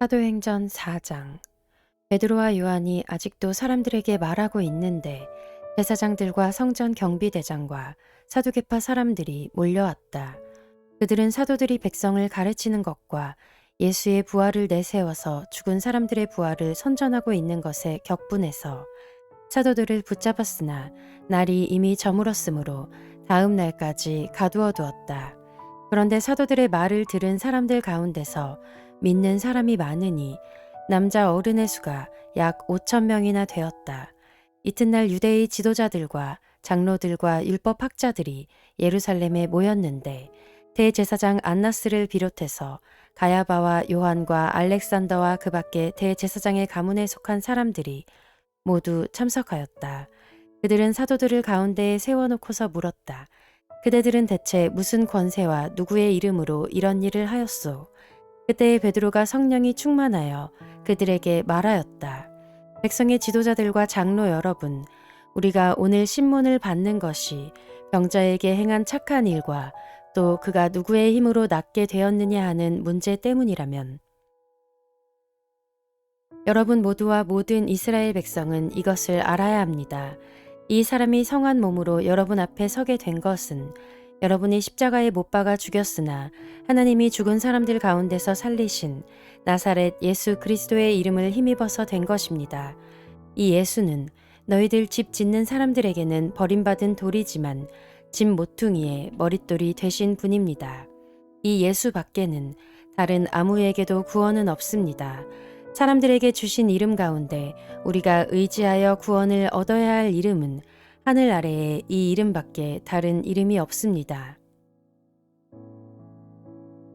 사도행전 4장. 베드로와 요한이 아직도 사람들에게 말하고 있는데 제사장들과 성전 경비대장과 사두개파 사람들이 몰려왔다. 그들은 사도들이 백성을 가르치는 것과 예수의 부활을 내세워서 죽은 사람들의 부활을 선전하고 있는 것에 격분해서 사도들을 붙잡았으나 날이 이미 저물었으므로 다음 날까지 가두어 두었다. 그런데 사도들의 말을 들은 사람들 가운데서 믿는 사람이 많으니 남자 어른의 수가 약 5천 명이나 되었다. 이튿날 유대의 지도자들과 장로들과 율법학자들이 예루살렘에 모였는데 대제사장 안나스를 비롯해서 가야바와 요한과 알렉산더와 그 밖에 대제사장의 가문에 속한 사람들이 모두 참석하였다. 그들은 사도들을 가운데에 세워놓고서 물었다. 그대들은 대체 무슨 권세와 누구의 이름으로 이런 일을 하였소? 그때 베드로가 성령이 충만하여 그들에게 말하였다. 백성의 지도자들과 장로 여러분, 우리가 오늘 신문을 받는 것이 병자에게 행한 착한 일과 또 그가 누구의 힘으로 낫게 되었느냐 하는 문제 때문이라면 여러분 모두와 모든 이스라엘 백성은 이것을 알아야 합니다. 이 사람이 성한 몸으로 여러분 앞에 서게 된 것은 여러분이 십자가에 못 박아 죽였으나 하나님이 죽은 사람들 가운데서 살리신 나사렛 예수 그리스도의 이름을 힘입어서 된 것입니다. 이 예수는 너희들 집 짓는 사람들에게는 버림받은 돌이지만 집 모퉁이의 머릿돌이 되신 분입니다. 이 예수 밖에는 다른 아무에게도 구원은 없습니다. 사람들에게 주신 이름 가운데 우리가 의지하여 구원을 얻어야 할 이름은 하늘 아래에 이 이름밖에 다른 이름이 없습니다.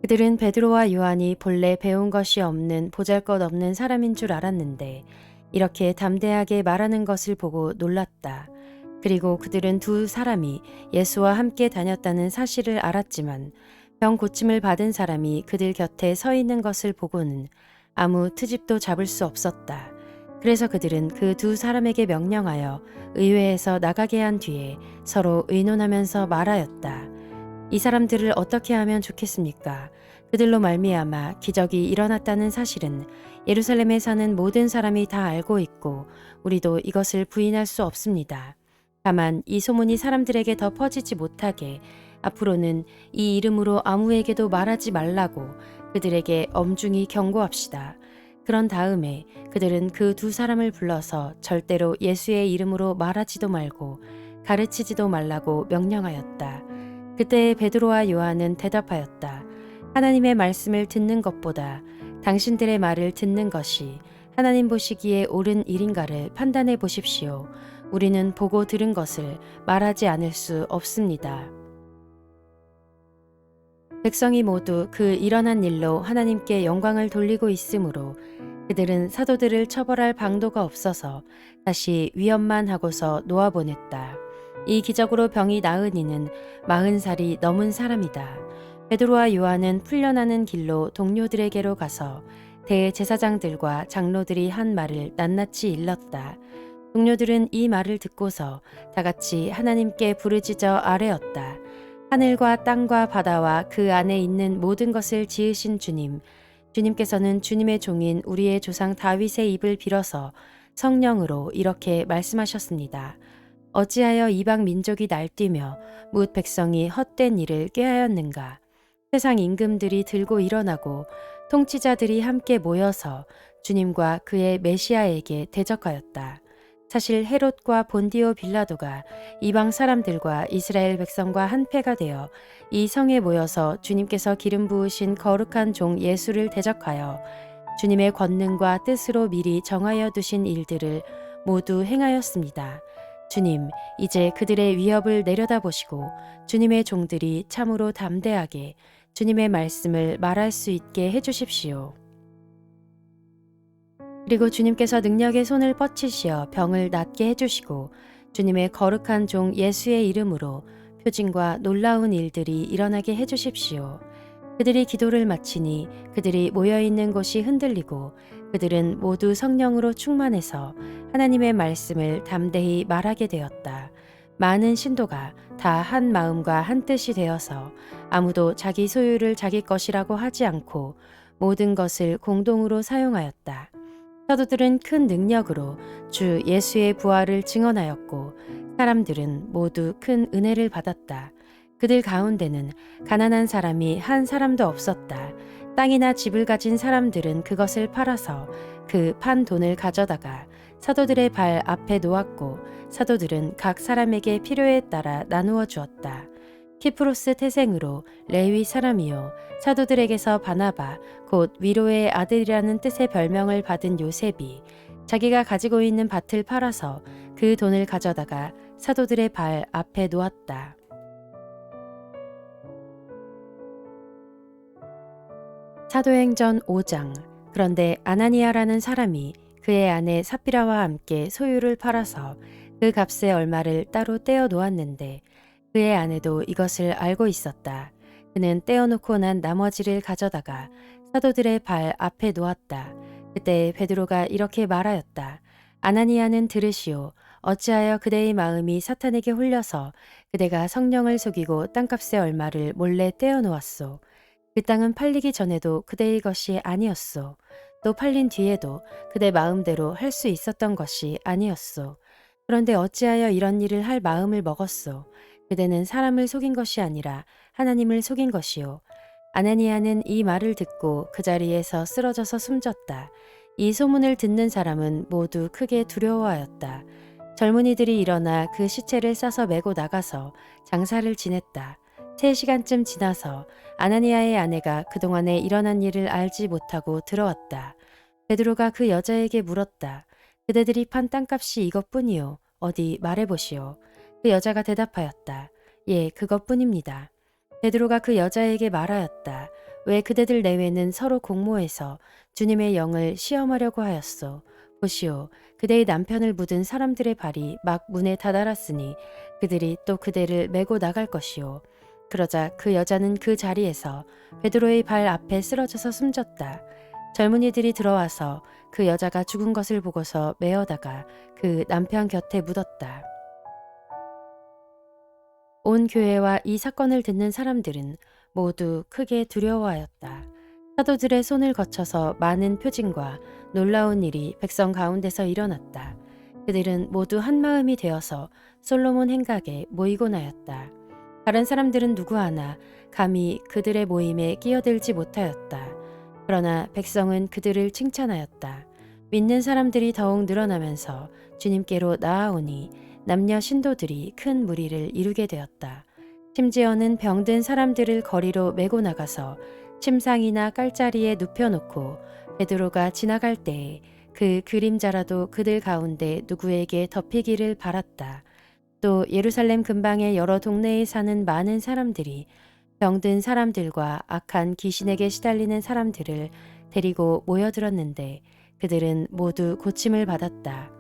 그들은 베드로와 요한이 본래 배운 것이 없는 보잘것없는 사람인 줄 알았는데 이렇게 담대하게 말하는 것을 보고 놀랐다. 그리고 그들은 두 사람이 예수와 함께 다녔다는 사실을 알았지만 병 고침을 받은 사람이 그들 곁에 서 있는 것을 보고는 아무 트집도 잡을 수 없었다. 그래서 그들은 그 두 사람에게 명령하여 의회에서 나가게 한 뒤에 서로 의논하면서 말하였다. 이 사람들을 어떻게 하면 좋겠습니까? 그들로 말미암아 기적이 일어났다는 사실은 예루살렘에 사는 모든 사람이 다 알고 있고 우리도 이것을 부인할 수 없습니다. 다만 이 소문이 사람들에게 더 퍼지지 못하게 앞으로는 이 이름으로 아무에게도 말하지 말라고 그들에게 엄중히 경고합시다. 그런 다음에 그들은 그 두 사람을 불러서 절대로 예수의 이름으로 말하지도 말고 가르치지도 말라고 명령하였다. 그때 베드로와 요한은 대답하였다. 하나님의 말씀을 듣는 것보다 당신들의 말을 듣는 것이 하나님 보시기에 옳은 일인가를 판단해 보십시오. 우리는 보고 들은 것을 말하지 않을 수 없습니다. 백성이 모두 그 일어난 일로 하나님께 영광을 돌리고 있으므로 그들은 사도들을 처벌할 방도가 없어서 다시 위협만 하고서 놓아보냈다. 이 기적으로 병이 나은 이는 40살이 넘은 사람이다. 베드로와 요한은 풀려나는 길로 동료들에게로 가서 대제사장들과 장로들이 한 말을 낱낱이 일렀다. 동료들은 이 말을 듣고서 다 같이 하나님께 부르짖어 아뢰었다. 하늘과 땅과 바다와 그 안에 있는 모든 것을 지으신 주님, 주님께서는 주님의 종인 우리의 조상 다윗의 입을 빌어서 성령으로 이렇게 말씀하셨습니다. 어찌하여 이방 민족이 날뛰며 뭇 백성이 헛된 일을 꾀하였는가? 세상 임금들이 들고 일어나고 통치자들이 함께 모여서 주님과 그의 메시아에게 대적하였다. 사실 헤롯과 본디오 빌라도가 이방 사람들과 이스라엘 백성과 한패가 되어 이 성에 모여서 주님께서 기름 부으신 거룩한 종 예수를 대적하여 주님의 권능과 뜻으로 미리 정하여 두신 일들을 모두 행하였습니다. 주님, 이제 그들의 위협을 내려다보시고 주님의 종들이 참으로 담대하게 주님의 말씀을 말할 수 있게 해주십시오. 그리고 주님께서 능력의 손을 뻗치시어 병을 낫게 해주시고 주님의 거룩한 종 예수의 이름으로 표징과 놀라운 일들이 일어나게 해주십시오. 그들이 기도를 마치니 그들이 모여있는 곳이 흔들리고 그들은 모두 성령으로 충만해서 하나님의 말씀을 담대히 말하게 되었다. 많은 신도가 다 한 마음과 한 뜻이 되어서 아무도 자기 소유를 자기 것이라고 하지 않고 모든 것을 공동으로 사용하였다. 사도들은 큰 능력으로 주 예수의 부활을 증언하였고 사람들은 모두 큰 은혜를 받았다. 그들 가운데는 가난한 사람이 한 사람도 없었다. 땅이나 집을 가진 사람들은 그것을 팔아서 그 판 돈을 가져다가 사도들의 발 앞에 놓았고 사도들은 각 사람에게 필요에 따라 나누어 주었다. 키프로스 태생으로 레위 사람이요 사도들에게서 바나바 곧 위로의 아들이라는 뜻의 별명을 받은 요셉이 자기가 가지고 있는 밭을 팔아서 그 돈을 가져다가 사도들의 발 앞에 놓았다. 사도행전 5장. 그런데 아나니아라는 사람이 그의 아내 삽비라와 함께 소유를 팔아서 그 값의 얼마를 따로 떼어 놓았는데 그의 아내도 이것을 알고 있었다. 그는 떼어놓고 난 나머지를 가져다가 사도들의 발 앞에 놓았다. 그때 베드로가 이렇게 말하였다. 아나니아는 들으시오. 어찌하여 그대의 마음이 사탄에게 홀려서 그대가 성령을 속이고 땅값의 얼마를 몰래 떼어 놓았소. 그 땅은 팔리기 전에도 그대의 것이 아니었소. 또 팔린 뒤에도 그대 마음대로 할 수 있었던 것이 아니었소. 그런데 어찌하여 이런 일을 할 마음을 먹었소. 그대는 사람을 속인 것이 아니라 하나님을 속인 것이요. 아나니아는 이 말을 듣고 그 자리에서 쓰러져서 숨졌다. 이 소문을 듣는 사람은 모두 크게 두려워하였다. 젊은이들이 일어나 그 시체를 싸서 메고 나가서 장사를 지냈다. 3시간쯤 지나서 아나니아의 아내가 그동안에 일어난 일을 알지 못하고 들어왔다. 베드로가 그 여자에게 물었다. 그대들이 판 땅값이 이것뿐이요. 어디 말해보시오. 그 여자가 대답하였다. 예, 그것뿐입니다. 베드로가 그 여자에게 말하였다. 왜 그대들 내외는 서로 공모해서 주님의 영을 시험하려고 하였소. 보시오, 그대의 남편을 묻은 사람들의 발이 막 문에 다다랐으니 그들이 또 그대를 메고 나갈 것이오. 그러자 그 여자는 그 자리에서 베드로의 발 앞에 쓰러져서 숨졌다. 젊은이들이 들어와서 그 여자가 죽은 것을 보고서 메어다가 그 남편 곁에 묻었다. 온 교회와 이 사건을 듣는 사람들은 모두 크게 두려워하였다. 사도들의 손을 거쳐서 많은 표징과 놀라운 일이 백성 가운데서 일어났다. 그들은 모두 한마음이 되어서 솔로몬 행각에 모이곤 하였다. 다른 사람들은 누구 하나 감히 그들의 모임에 끼어들지 못하였다. 그러나 백성은 그들을 칭찬하였다. 믿는 사람들이 더욱 늘어나면서 주님께로 나아오니 남녀 신도들이 큰 무리를 이루게 되었다. 심지어는 병든 사람들을 거리로 메고 나가서 침상이나 깔자리에 눕혀놓고 베드로가 지나갈 때에 그 그림자라도 그들 가운데 누구에게 덮이기를 바랐다. 또 예루살렘 근방의 여러 동네에 사는 많은 사람들이 병든 사람들과 악한 귀신에게 시달리는 사람들을 데리고 모여들었는데 그들은 모두 고침을 받았다.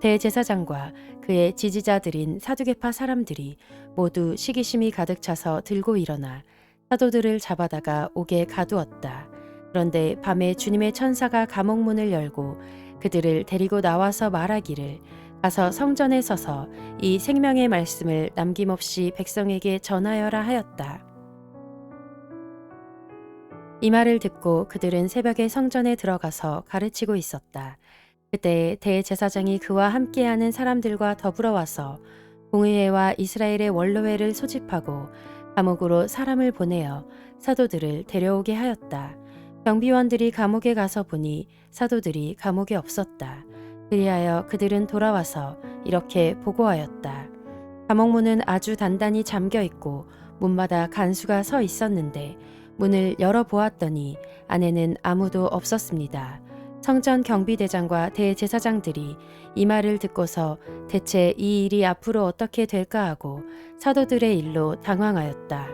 대제사장과 그의 지지자들인 사두개파 사람들이 모두 시기심이 가득 차서 들고 일어나 사도들을 잡아다가 옥에 가두었다. 그런데 밤에 주님의 천사가 감옥 문을 열고 그들을 데리고 나와서 말하기를 가서 성전에 서서 이 생명의 말씀을 남김없이 백성에게 전하여라 하였다. 이 말을 듣고 그들은 새벽에 성전에 들어가서 가르치고 있었다. 그때 대제사장이 그와 함께하는 사람들과 더불어 와서 공의회와 이스라엘의 원로회를 소집하고 감옥으로 사람을 보내어 사도들을 데려오게 하였다. 경비원들이 감옥에 가서 보니 사도들이 감옥에 없었다. 그리하여 그들은 돌아와서 이렇게 보고하였다. 감옥문은 아주 단단히 잠겨 있고 문마다 간수가 서 있었는데 문을 열어보았더니 안에는 아무도 없었습니다. 성전 경비대장과 대제사장들이 이 말을 듣고서 대체 이 일이 앞으로 어떻게 될까 하고 사도들의 일로 당황하였다.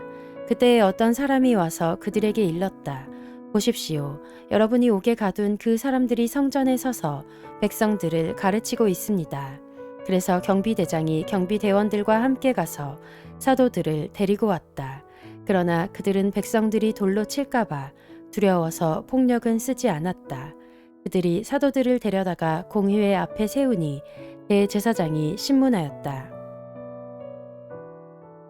그때 어떤 사람이 와서 그들에게 일렀다. 보십시오. 여러분이 옥에 가둔 그 사람들이 성전에 서서 백성들을 가르치고 있습니다. 그래서 경비대장이 경비대원들과 함께 가서 사도들을 데리고 왔다. 그러나 그들은 백성들이 돌로 칠까봐 두려워서 폭력은 쓰지 않았다. 그들이 사도들을 데려다가 공의회 앞에 세우니 대제사장이 신문하였다.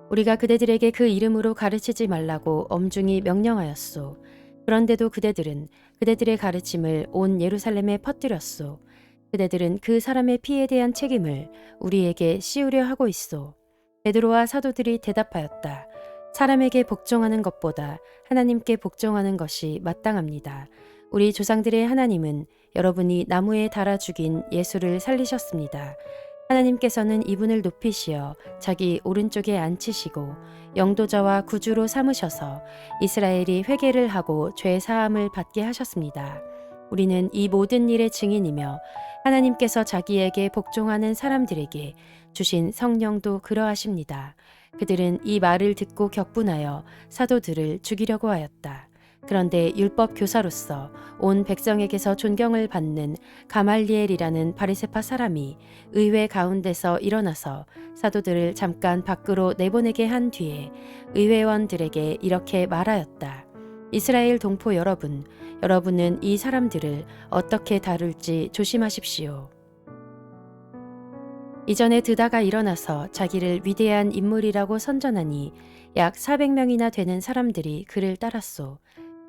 우리가 그대들에게 그 이름으로 가르치지 말라고 엄중히 명령하였소. 그런데도 그대들은 그대들의 가르침을 온 예루살렘에 퍼뜨렸소. 그대들은 그 사람의 피에 대한 책임을 우리에게 씌우려 하고 있소. 베드로와 사도들이 대답하였다. 사람에게 복종하는 것보다 하나님께 복종하는 것이 마땅합니다. 우리 조상들의 하나님은 여러분이 나무에 달아 죽인 예수를 살리셨습니다. 하나님께서는 이분을 높이시어 자기 오른쪽에 앉히시고 영도자와 구주로 삼으셔서 이스라엘이 회개를 하고 죄 사함을 받게 하셨습니다. 우리는 이 모든 일의 증인이며 하나님께서 자기에게 복종하는 사람들에게 주신 성령도 그러하십니다. 그들은 이 말을 듣고 격분하여 사도들을 죽이려고 하였다. 그런데 율법 교사로서 온 백성에게서 존경을 받는 가말리엘이라는 바리새파 사람이 의회 가운데서 일어나서 사도들을 잠깐 밖으로 내보내게 한 뒤에 의회원들에게 이렇게 말하였다. 이스라엘 동포 여러분, 여러분은 이 사람들을 어떻게 다룰지 조심하십시오. 이전에 드다가 일어나서 자기를 위대한 인물이라고 선전하니 약 400명이나 되는 사람들이 그를 따랐소.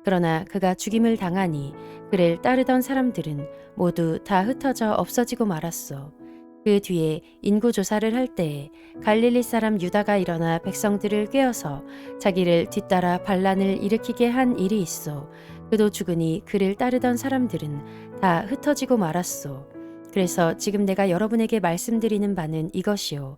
그러나 그가 죽임을 당하니 그를 따르던 사람들은 모두 다 흩어져 없어지고 말았소. 그 뒤에 인구조사를 할 때에 갈릴리 사람 유다가 일어나 백성들을 꾀어서 자기를 뒤따라 반란을 일으키게 한 일이 있어. 그도 죽으니 그를 따르던 사람들은 다 흩어지고 말았소. 그래서 지금 내가 여러분에게 말씀드리는 바는 이것이요.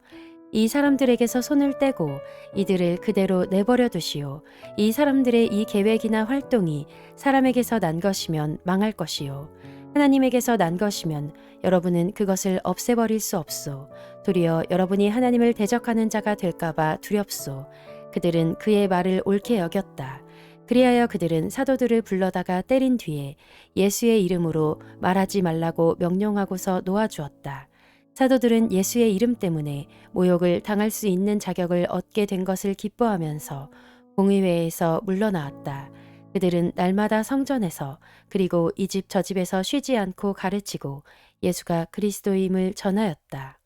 이 사람들에게서 손을 떼고 이들을 그대로 내버려 두시오. 이 사람들의 이 계획이나 활동이 사람에게서 난 것이면 망할 것이요. 하나님에게서 난 것이면 여러분은 그것을 없애버릴 수 없소. 도리어 여러분이 하나님을 대적하는 자가 될까봐 두렵소. 그들은 그의 말을 옳게 여겼다. 그리하여 그들은 사도들을 불러다가 때린 뒤에 예수의 이름으로 말하지 말라고 명령하고서 놓아주었다. 사도들은 예수의 이름 때문에 모욕을 당할 수 있는 자격을 얻게 된 것을 기뻐하면서 공의회에서 물러나왔다. 그들은 날마다 성전에서 그리고 이 집 저 집에서 쉬지 않고 가르치고 예수가 그리스도임을 전하였다.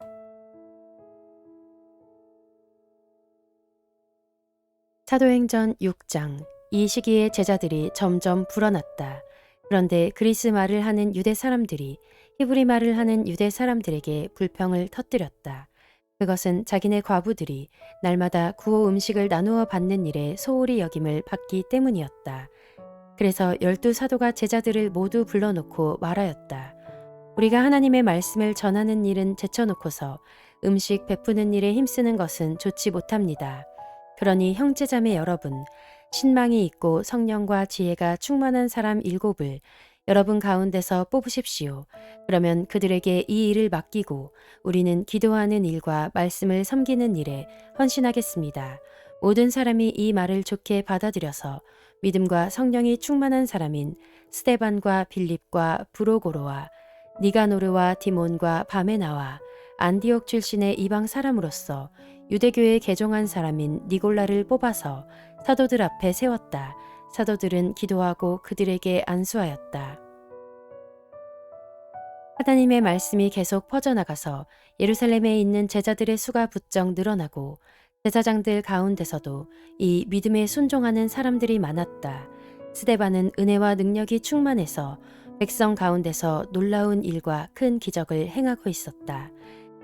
사도행전 6장. 이 시기에 제자들이 점점 불어났다. 그런데 그리스 말을 하는 유대 사람들이 히브리 말을 하는 유대 사람들에게 불평을 터뜨렸다. 그것은 자기네 과부들이 날마다 구호 음식을 나누어 받는 일에 소홀히 여김을 받기 때문이었다. 그래서 12사도가 제자들을 모두 불러놓고 말하였다. 우리가 하나님의 말씀을 전하는 일은 제쳐놓고서 음식 베푸는 일에 힘쓰는 것은 좋지 못합니다. 그러니 형제자매 여러분, 신망이 있고 성령과 지혜가 충만한 사람 7을 여러분 가운데서 뽑으십시오. 그러면 그들에게 이 일을 맡기고 우리는 기도하는 일과 말씀을 섬기는 일에 헌신하겠습니다. 모든 사람이 이 말을 좋게 받아들여서 믿음과 성령이 충만한 사람인 스데반과 빌립과 브로고로와 니가노르와 디몬과 바메나와 안디옥 출신의 이방 사람으로서 유대교에 개종한 사람인 니골라를 뽑아서 사도들 앞에 세웠다. 사도들은 기도하고 그들에게 안수하였다. 하나님의 말씀이 계속 퍼져나가서 예루살렘에 있는 제자들의 수가 부쩍 늘어나고 제사장들 가운데서도 이 믿음에 순종하는 사람들이 많았다. 스데반은 은혜와 능력이 충만해서 백성 가운데서 놀라운 일과 큰 기적을 행하고 있었다.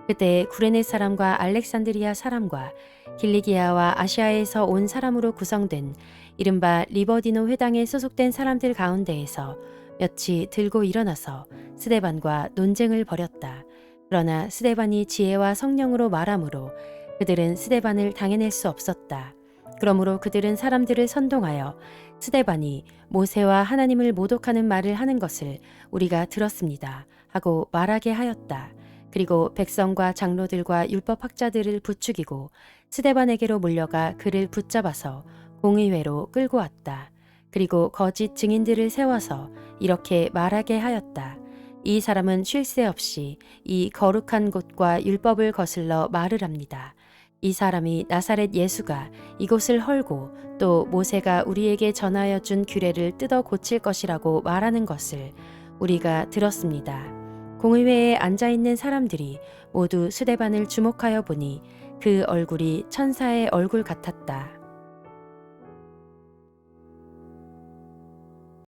그때 구레네 사람과 알렉산드리아 사람과 길리기아와 아시아에서 온 사람으로 구성된 이른바 리버디노 회당에 소속된 사람들 가운데에서 몇이 들고 일어나서 스데반과 논쟁을 벌였다. 그러나 스데반이 지혜와 성령으로 말하므로 그들은 스데반을 당해낼 수 없었다. 그러므로 그들은 사람들을 선동하여 스데반이 모세와 하나님을 모독하는 말을 하는 것을 우리가 들었습니다 하고 말하게 하였다. 그리고 백성과 장로들과 율법학자들을 부추기고 스데반에게로 몰려가 그를 붙잡아서 공의회로 끌고 왔다. 그리고 거짓 증인들을 세워서 이렇게 말하게 하였다. 이 사람은 쉴 새 없이 이 거룩한 곳과 율법을 거슬러 말을 합니다. 이 사람이 나사렛 예수가 이곳을 헐고 또 모세가 우리에게 전하여 준 규례를 뜯어 고칠 것이라고 말하는 것을 우리가 들었습니다. 공의회에 앉아있는 사람들이 모두 스데반을 주목하여 보니 그 얼굴이 천사의 얼굴 같았다.